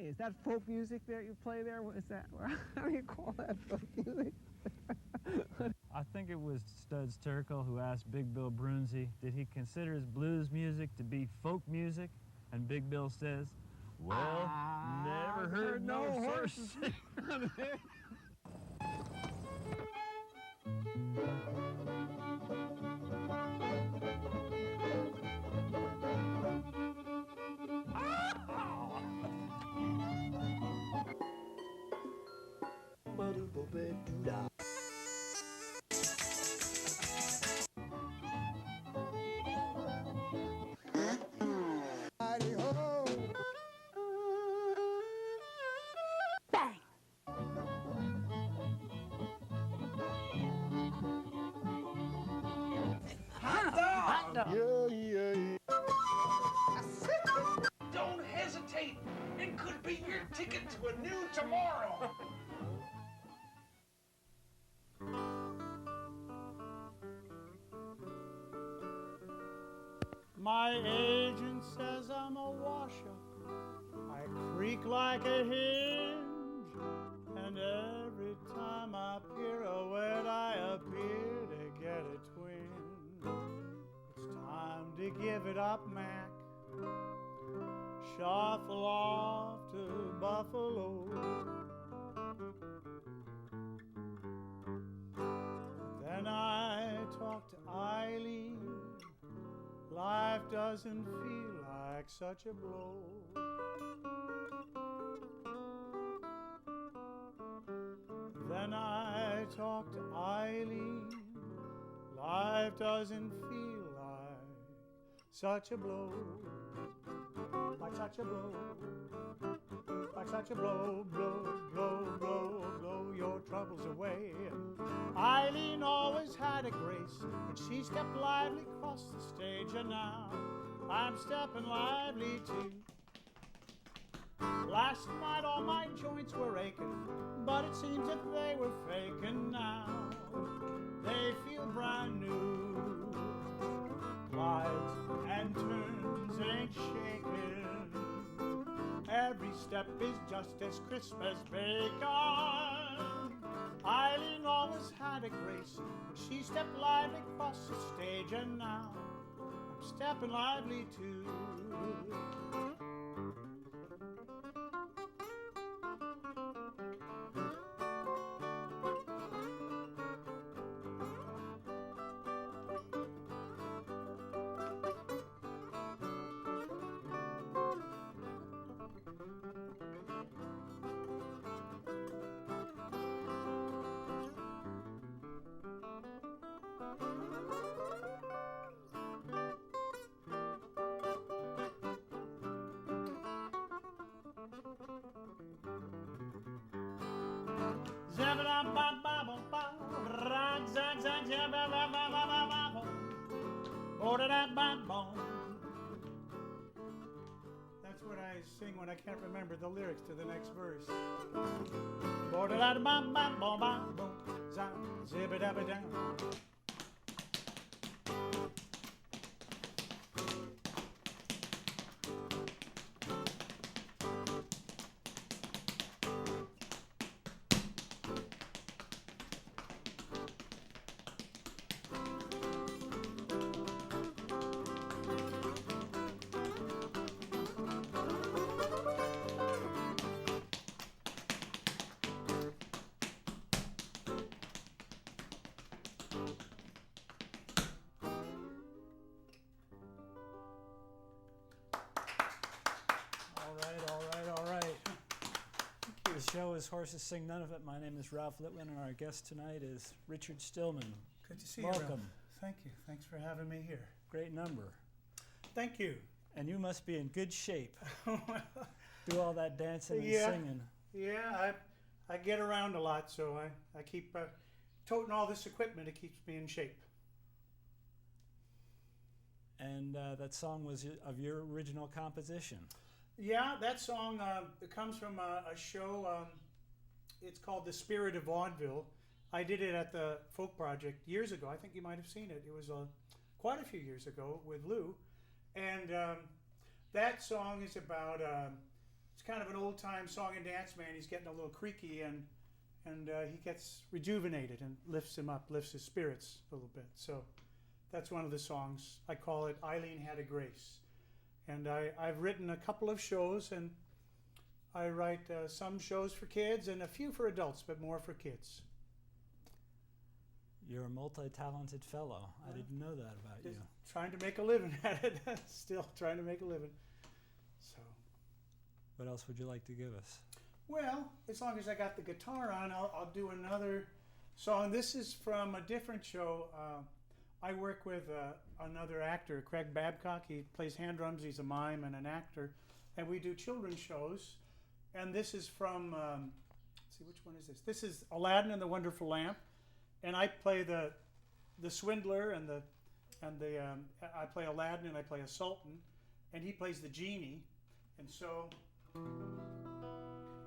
Hey, is that folk music that you play there? What is that? How do you call that folk music? I think it was Studs Terkel who asked Big Bill Brunzi, did he consider his blues music to be folk music? And Big Bill says, well, never heard no horses sing. Don't hesitate. It could be your ticket to a new tomorrow. My agent says I'm a washer. I creak like a hinge, and every time I pirouette, I appear to get a twinge. It's time to give it up, Mac. Shuffle off to Buffalo. Then I talk to Eileen. Life doesn't feel like such a blow. Then I talk to Eileen. Life doesn't feel like such a blow. Like such a blow. Like such a blow, blow, blow, blow, blow your troubles away. Eileen always had a grace when she stepped lively across the stage, and now I'm stepping lively too. Last night all my joints were aching, but it seems that they were faking now. They feel brand new. Glides and turns ain't shaking. Every step is just as crisp as bacon. Eileen always had a grace. She stepped lively across the stage, and now I'm stepping lively too. That's what I sing when I can't remember the lyrics to the next verse. All right. The show is Horses Sing None of It. My name is Ralph Litwin, and our guest tonight is Richard Stillman. Good to see you, Welcome. Ralph. Thank you. Thanks for having me here. Great number. Thank you. And you must be in good shape. Do all that dancing and Yeah. singing. Yeah, I get around a lot, so I keep toting all this equipment. It keeps me in shape. And that song was of your original composition. Yeah, that song it comes from a show. It's called The Spirit of Vaudeville. I did it at the Folk Project years ago. I think you might have seen it. It was quite a few years ago with Lou. And that song is about it's kind of an old-time song and dance man. He's getting a little creaky, and he gets rejuvenated and lifts him up, lifts his spirits a little bit. So that's one of the songs. I call it Eileen Had a Grace. And I've written a couple of shows, and I write some shows for kids and a few for adults, but more for kids. You're a multi-talented fellow. I didn't know that about you. Trying to make a living at it. Still trying to make a living. So, what else would you like to give us? Well, as long as I got the guitar on, I'll do another song. This is from a different show. I work with another actor, Craig Babcock. He plays hand drums. He's a mime and an actor. And we do children's shows. And this is from, let's see, which one is this? This is Aladdin and the Wonderful Lamp. And I play the swindler and I play Aladdin and I play a sultan. And he plays the genie. And so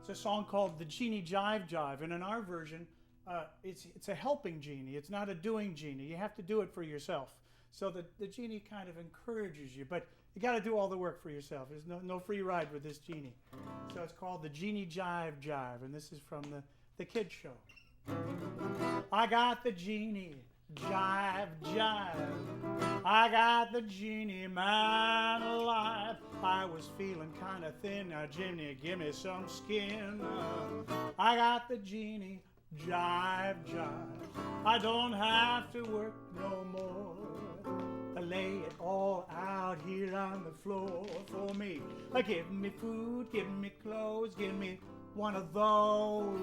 it's a song called The Genie Jive Jive. And in our version, it's a helping genie. It's not a doing genie. You have to do it for yourself. So the genie kind of encourages you, but you got to do all the work for yourself. There's no free ride with this genie. So it's called The Genie Jive Jive, and this is from the kids show. I got the genie jive jive. I got the genie man alive. I was feeling kind of thin. Now Jimmy, give me some skin. I got the genie jive jive. I don't have to work no more. I lay it all out here on the floor for me. Give me food, give me clothes, give me one of those.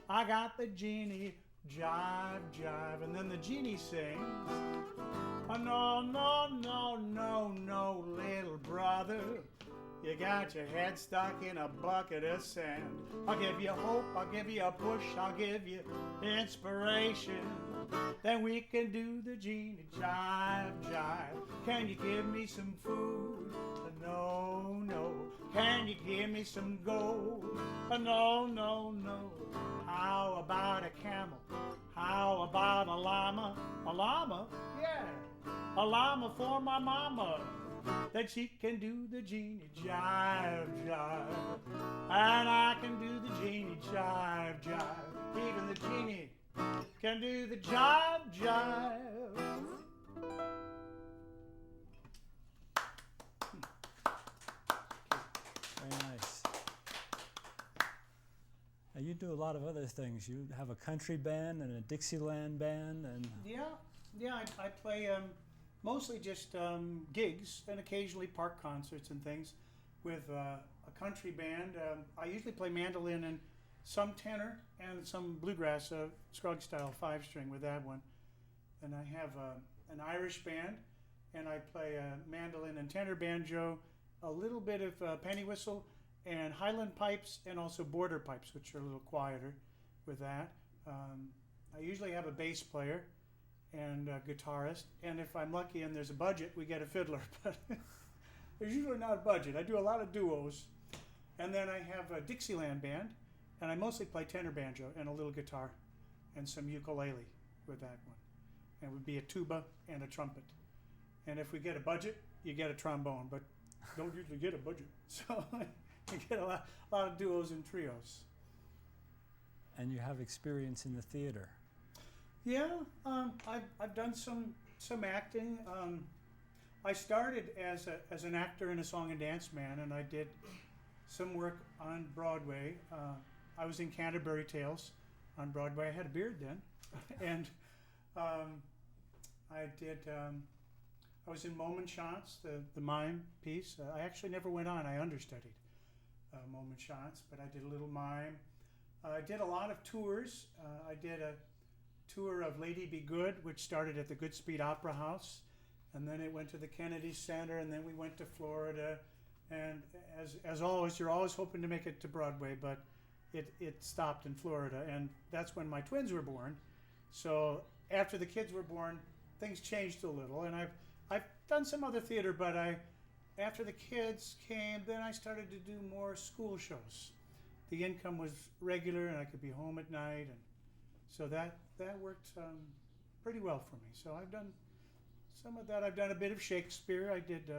I got the genie jive jive. And then the genie sings, oh, no, no, no, no, no, little brother. You got your head stuck in a bucket of sand. I'll give you hope, I'll give you a push, I'll give you inspiration. Then we can do the genie jive jive. Can you give me some food? No, no. Can you give me some gold? No, no, no. How about a camel? How about a llama? A llama? Yeah. A llama for my mama. That she can do the genie jive jive. And I can do the genie jive jive. Even the genie can do the jive jive. Very nice. Now you do a lot of other things. You have a country band and a Dixieland band, and Yeah. I play mostly just gigs and occasionally park concerts and things with a country band. I usually play mandolin and some tenor and some bluegrass, Scruggs style 5-string with that one. And I have an Irish band, and I play mandolin and tenor banjo, a little bit of penny whistle, and Highland pipes, and also border pipes, which are a little quieter with that. I usually have a bass player and a guitarist, and if I'm lucky and there's a budget, we get a fiddler, but there's usually not a budget. I do a lot of duos. And then I have a Dixieland band, and I mostly play tenor banjo and a little guitar and some ukulele with that one. And it would be a tuba and a trumpet. And if we get a budget, you get a trombone, but don't usually get a budget. So you get a lot of duos and trios. and you have experience in the theater. Yeah, I've done some acting. I started as an actor and a song and dance man, and I did some work on Broadway. I was in Canterbury Tales on Broadway. I had a beard then, and I was in Moment Chance, the mime piece. I actually never went on. I understudied Moment Chance, but I did a little mime. I did a lot of tours. I did a tour of Lady Be Good, which started at the Goodspeed Opera House, and then it went to the Kennedy Center, and then we went to Florida. And as always, you're always hoping to make it to Broadway, but it stopped in Florida, and that's when my twins were born. So after the kids were born, things changed a little, and I've done some other theater, but after the kids came, then I started to do more school shows. The income was regular, and I could be home at night, and so that worked pretty well for me. So I've done some of that. I've done a bit of Shakespeare. I did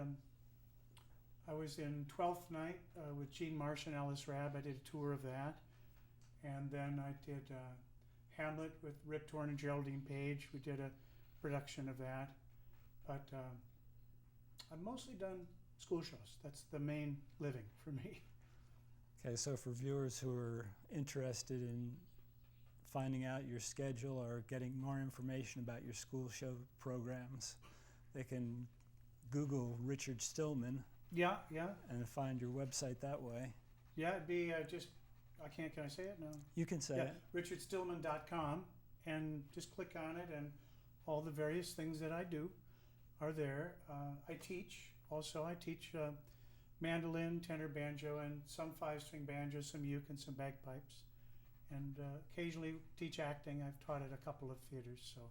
I was in 12th Night with Gene Marsh and Ellis Rabb. I did a tour of that. And then I did Hamlet with Rip Torn and Geraldine Page. We did a production of that. But I've mostly done school shows. That's the main living for me. Okay, so for viewers who are interested in finding out your schedule or getting more information about your school show programs, they can Google Richard Stillman. Yeah. And find your website that way. Yeah, it'd be can I say it? No. You can say it. richardstillman.com, and just click on it, and all the various things that I do are there. I teach mandolin, tenor, banjo, and some 5-string banjo, some uke, and some bagpipes. And occasionally teach acting. I've taught at a couple of theaters, so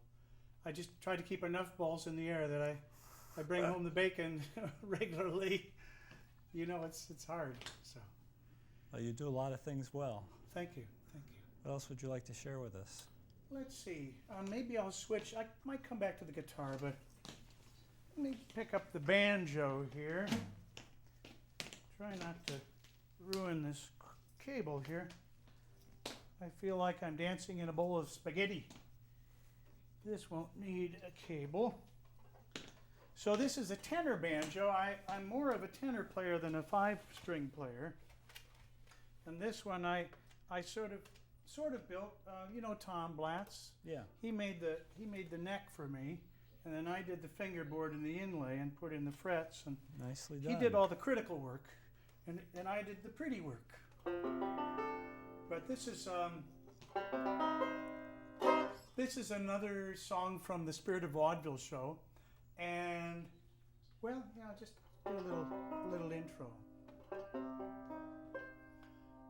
I just try to keep enough balls in the air that I bring home the bacon regularly. You know, it's hard. So. Well, you do a lot of things well. Thank you. What else would you like to share with us? Let's see. Maybe I'll switch. I might come back to the guitar, but let me pick up the banjo here. Try not to ruin this cable here. I feel like I'm dancing in a bowl of spaghetti. This won't need a cable. So this is a tenor banjo. I'm more of a tenor player than a 5-string player. And this one I sort of built. Tom Blatz. Yeah. He made the neck for me, and then I did the fingerboard and the inlay and put in the frets. And nicely done. He did all the critical work, and I did the pretty work. But this is another song from the Spirit of Vaudeville show, and just do a little intro.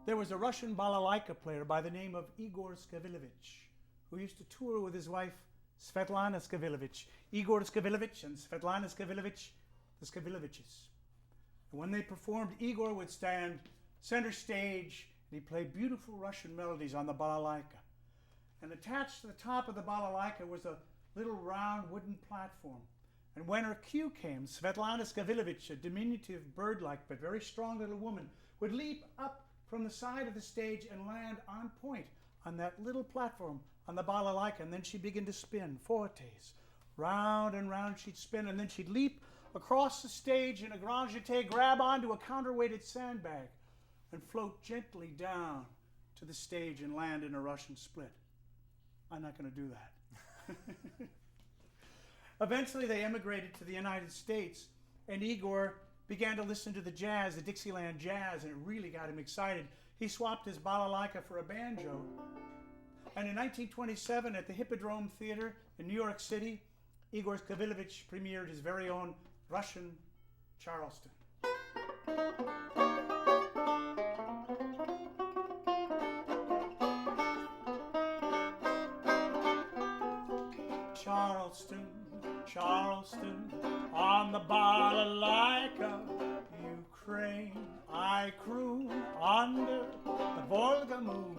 There was a Russian balalaika player by the name of Igor Skavilovich, who used to tour with his wife Svetlana Skavilovich. Igor Skavilovich and Svetlana Skavilovich, the Skaviloviches. And when they performed, Igor would stand center stage and he'd play beautiful Russian melodies on the balalaika. And attached to the top of the balalaika was a little round wooden platform. And when her cue came, Svetlana Skavilovich, a diminutive bird-like but very strong little woman, would leap up from the side of the stage and land on point on that little platform on the balalaika, and then she'd begin to spin fortes. Round and round she'd spin, and then she'd leap across the stage in a grand jeté, grab onto a counterweighted sandbag, and float gently down to the stage and land in a Russian split. I'm not going to do that. Eventually they emigrated to the United States, and Igor began to listen to the jazz, the Dixieland jazz, and it really got him excited. He swapped his balalaika for a banjo. And in 1927 at the Hippodrome Theater in New York City, Igor Skavilovich premiered his very own Russian Charleston. Charleston, Charleston, on the balalaika, Ukraine, I croon under the Volga moon.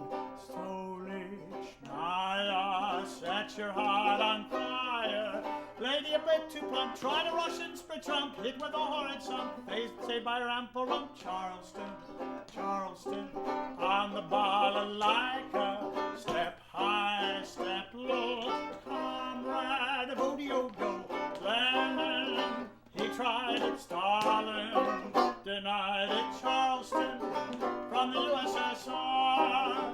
Stolichnaya, set your heart on fire. Lady a bit too plump, try the Russian split trump, hit with a horrid song, saved by Rample Rump. Charleston, Charleston, on the balalaika, step high, step low, comrade of Odiogo, Lenin, he tried it, Stalin denied it, Charleston from the USSR.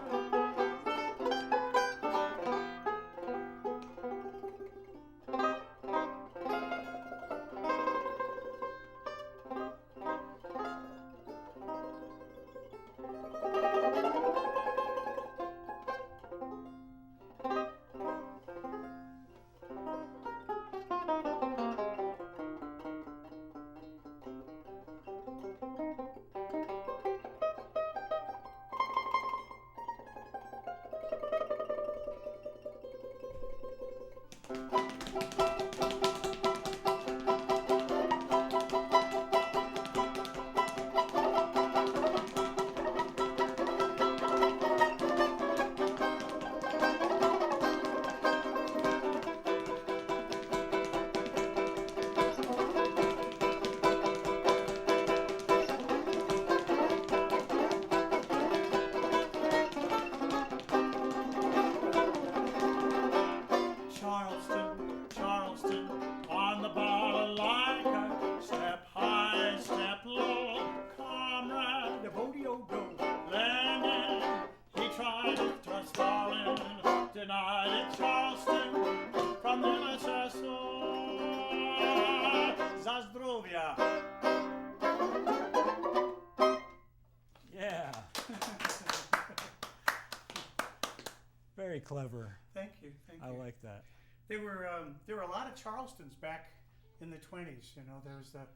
Very clever. Thank you. Thank you. I like that. There were a lot of Charlestons back in the 20s. You know, there was the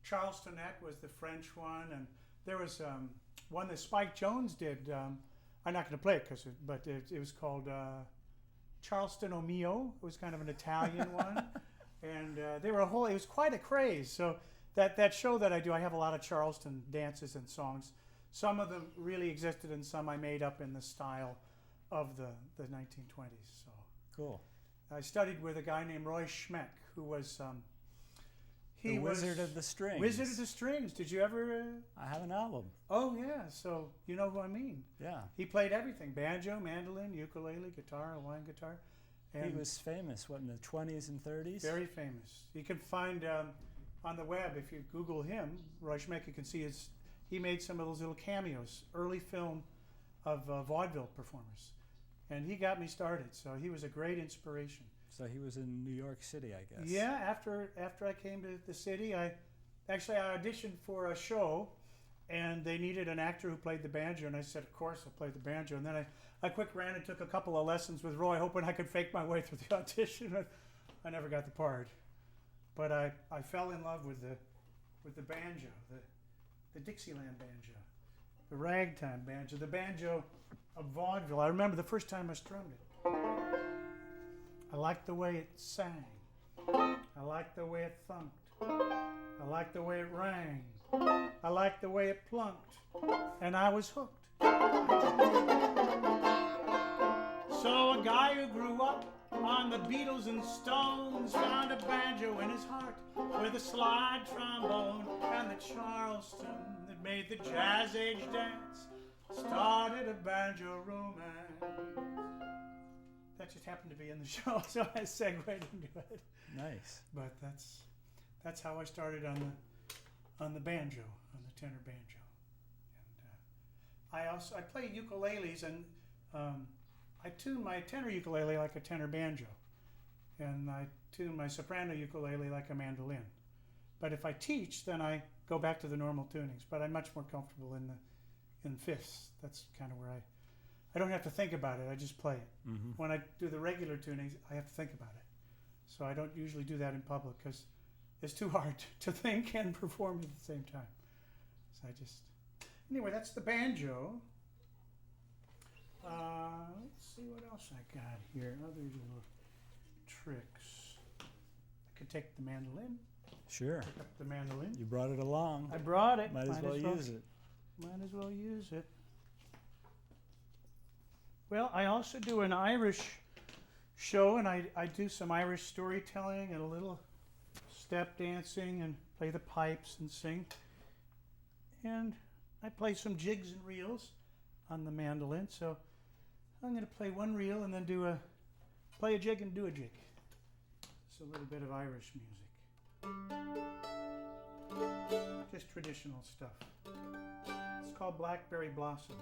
Charlestonette was the French one, and there was one that Spike Jones did. I'm not going to play it but it was called Charleston O Mio. It was kind of an Italian one, and they were it was quite a craze. So that show that I do, I have a lot of Charleston dances and songs. Some of them really existed, and some I made up in the style of the 1920s. So Cool. I studied with a guy named Roy Schmeck, who was The Wizard of the Strings. Wizard of the Strings. Did you ever? I have an album. Oh yeah. So you know who I mean. Yeah. He played everything: banjo, mandolin, ukulele, guitar, Hawaiian guitar. And He was famous, what, in the 20s and 30s? very famous. You can find on the web, if you Google him, Roy Schmeck, you can see he made some of those little cameos, early film of vaudeville performers. And he got me started, so he was a great inspiration. So he was in New York City, I guess. Yeah, after I came to the city, I auditioned for a show, and they needed an actor who played the banjo, and I said, of course, I'll play the banjo. And then I quick ran and took a couple of lessons with Roy, hoping I could fake my way through the audition. I never got the part, but I fell in love with the banjo, the Dixieland banjo, the ragtime banjo, the banjo of vaudeville. I remember the first time I strummed it. I liked the way it sang. I liked the way it thumped. I liked the way it rang. I liked the way it plunked. And I was hooked. So a guy who grew up on the Beatles and Stones found a banjo in his heart with a slide trombone, and the Charleston that made the jazz age dance started a banjo romance. That just happened to be in the show, so I segued into it. Nice. But that's how I started on the banjo, on the tenor banjo. And I play ukuleles, and I tune my tenor ukulele like a tenor banjo, and I tune my soprano ukulele like a mandolin. But if I teach, then I go back to the normal tunings. But I'm much more comfortable in fifths. That's kind of where I don't have to think about it. I just play it. Mm-hmm. When I do the regular tunings, I have to think about it. So I don't usually do that in public because it's too hard to think and perform at the same time. So anyway, that's the banjo. Let's see what else I got here. Other little tricks. I could take the mandolin. Sure. Pick up the mandolin. You brought it along. I brought it. Might as well use it. Might as well use it. Well, I also do an Irish show, and I do some Irish storytelling and a little step dancing and play the pipes and sing. And I play some jigs and reels on the mandolin. So I'm going to play one reel and then play a jig and do a jig. It's a little bit of Irish music. Just traditional stuff. It's called Blackberry Blossom.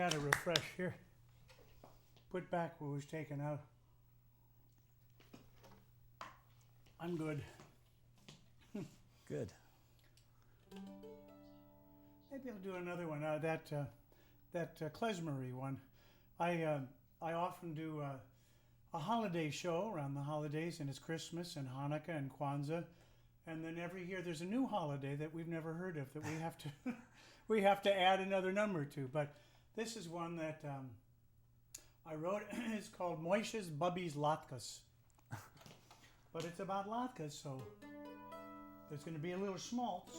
had a refresh here. Put back what was taken out. I'm good. Good. Maybe I'll do another one. That klezmery one. I often do a holiday show around the holidays, and it's Christmas and Hanukkah and Kwanzaa, and then every year there's a new holiday that we've never heard of that we have to we have to add another number to. But this is one that I wrote. It's called Moishe's Bubby's Latkes. But it's about latkes, so there's going to be a little schmaltz.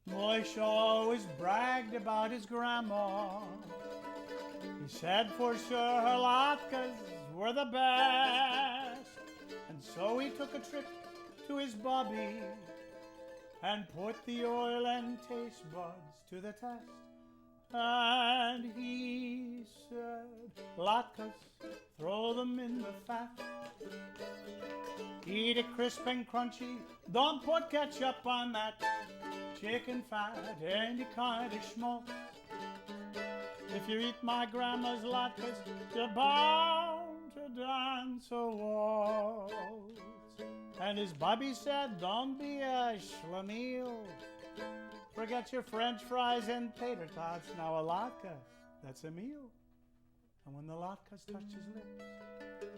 Moishe always bragged about his grandma. He said for sure her latkes were the best. And so he took a trip to his Bobby and put the oil and taste buds to the test. And he said, latkes, throw them in the fat. Eat it crisp and crunchy, don't put ketchup on that. Chicken fat, any kind of schmaltz. If you eat my grandma's latkes, you're bound to dance a waltz. And his Bobby said, don't be a schlemiel. Forget your French fries and tater tots. Now a latke, that's a meal. And when the latkes touched his lips,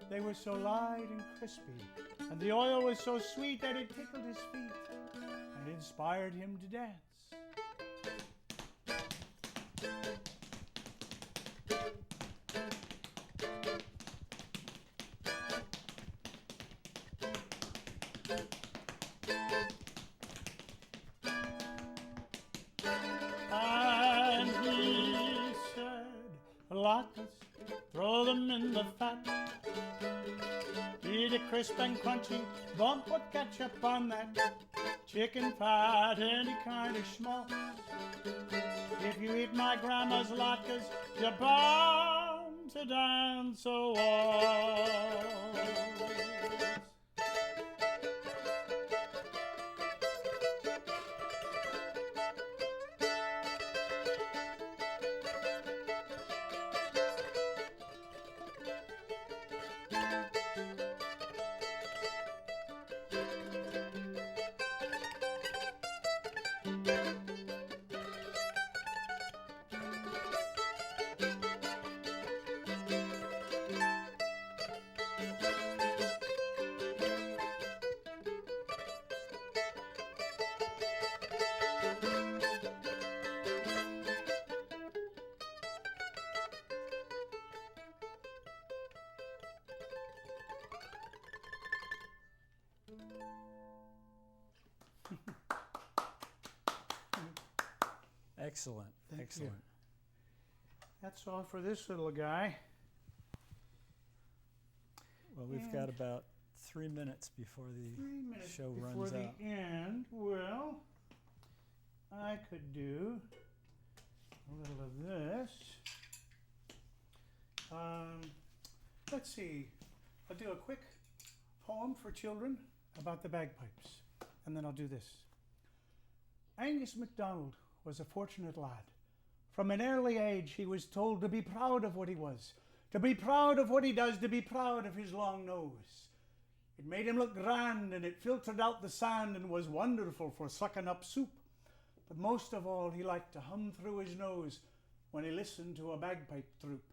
they were so light and crispy, and the oil was so sweet that it tickled his feet and inspired him to dance. And he said, latkes, throw them in the fat. Eat it crisp and crunchy, don't put ketchup on that. Chicken fat, any kind of schmaltz. If you eat my grandma's latkes, you're bound to dance a waltz. Excellent. Thank Excellent. you. That's all for this little guy. Well, we've got about 3 minutes before the 3 minutes show before runs the out. end. Well, I could do a little of this. Let's see. I'll do a quick poem for children about the bagpipes, and then I'll do this. Angus MacDonald was a fortunate lad. From an early age, he was told to be proud of what he was, to be proud of what he does, to be proud of his long nose. It made him look grand, and it filtered out the sand and was wonderful for sucking up soup. But most of all, he liked to hum through his nose when he listened to a bagpipe troop.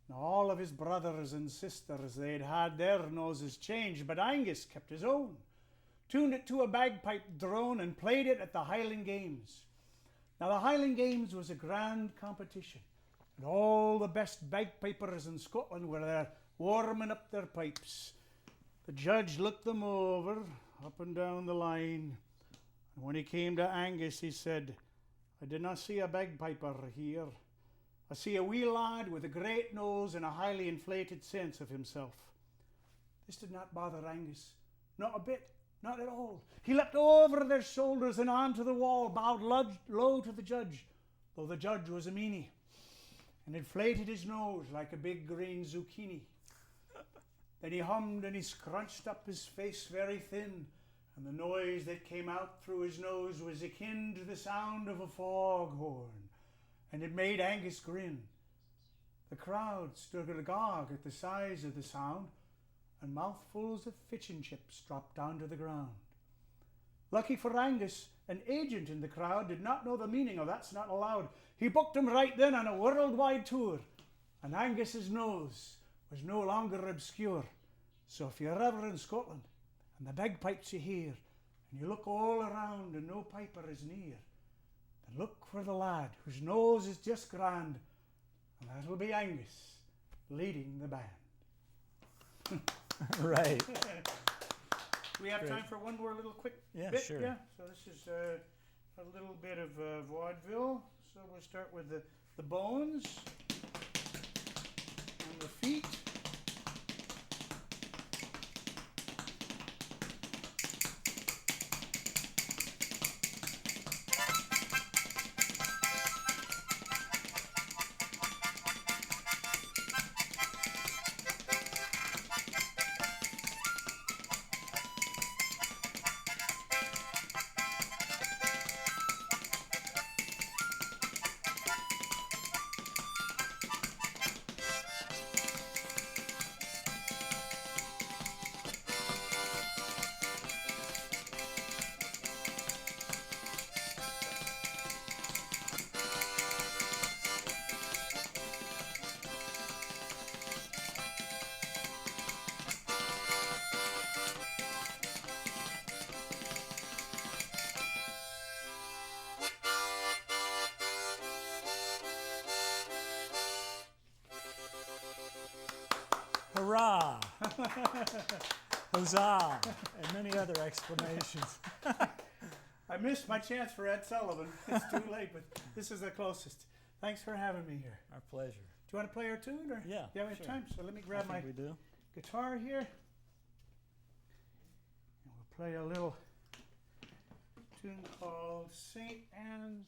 Now, all of his brothers and sisters, they'd had their noses changed, but Angus kept his own, tuned it to a bagpipe drone, and played it at the Highland Games. Now, the Highland Games was a grand competition, and all the best bagpipers in Scotland were there warming up their pipes. The judge looked them over, up and down the line, and when he came to Angus, he said, I did not see a bagpiper here. I see a wee lad with a great nose and a highly inflated sense of himself. This did not bother Angus, not a bit, not at all. He leapt over their shoulders and onto the wall, bowed low to the judge, though the judge was a meanie, and inflated his nose like a big green zucchini. Then he hummed and he scrunched up his face very thin, and the noise that came out through his nose was akin to the sound of a foghorn, and it made Angus grin. The crowd stood agog at the size of the sound, and mouthfuls of fish and chips dropped down to the ground. Lucky for Angus, an agent in the crowd did not know the meaning of "that's not allowed." He booked him right then on a worldwide tour, and Angus's nose was no longer obscure. So if you're ever in Scotland and the bagpipes you hear, and you look all around and no piper is near, then look for the lad whose nose is just grand, and that'll be Angus leading the band. Right. We have Great. time for one more little quick Yeah, bit. sure. Yeah. So this is a little bit of vaudeville. So we'll start with the bones and the feet. Hurrah! Huzzah! And many other exclamations. I missed my chance for Ed Sullivan. It's too late, but this is the closest. Thanks for having me here. Our pleasure. Do you want to play our tune? Or? Yeah, Yeah, we have sure. time. So let me I grab think my we do. guitar here. And we'll play a little tune called St. Anne's